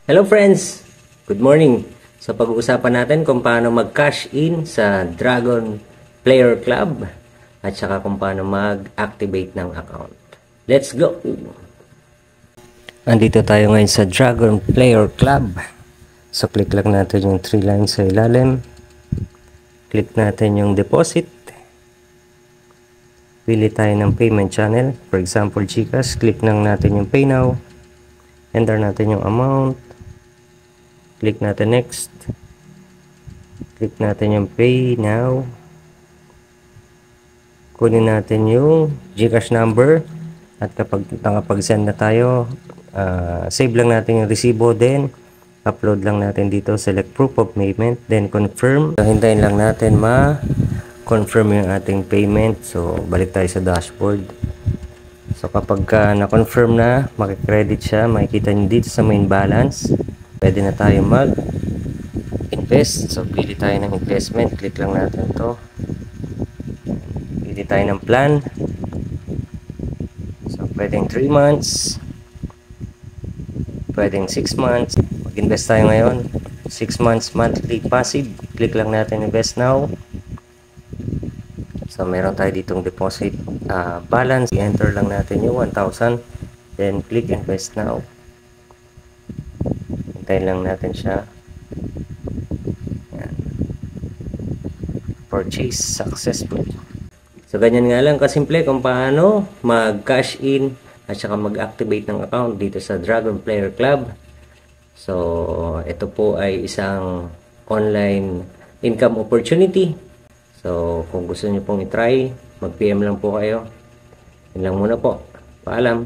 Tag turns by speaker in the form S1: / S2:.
S1: Hello friends! Good morning! So pag-uusapan natin kung paano mag-cash in sa Dragon Player Club at saka kung paano mag-activate ng account. Let's go! Andito tayo ngayon sa Dragon Player Club. So click lang natin yung 3 lines sa ilalim. Click natin yung deposit. Pili tayo ng payment channel. For example, GCash. Click lang natin yung Pay Now. Enter natin yung amount. Click natin next. Click natin yung Pay Now. Kunin natin yung GCash number. At kapag nakapag-send na tayo, save lang natin yung resibo. Then, upload lang natin dito. Select proof of payment. Then, confirm. So, hintayin lang natin ma-confirm yung ating payment. So, balik tayo sa dashboard. So, kapag na-confirm na, makikredit siya. Makikita nyo dito sa main balance. Pwede na tayo mag-invest. So, pili tayo ng investment. Click lang natin to. Pili tayo ng plan. So, pwedeng 3 months. Pwedeng 6 months. Mag-invest tayo ngayon. 6 months monthly passive. Click lang natin invest now. So, meron tayo ditong deposit balance. I-enter lang natin yung 1,000. Then, click invest now. Hintayin lang natin siya. Yan. Purchase successful. So, ganyan nga lang kasimple kung paano mag-cash in at saka mag-activate ng account dito sa Dragon Player Club. So, ito po ay isang online income opportunity. So, kung gusto niyo pong i-try, mag-PM lang po kayo. Yun lang muna po. Paalam.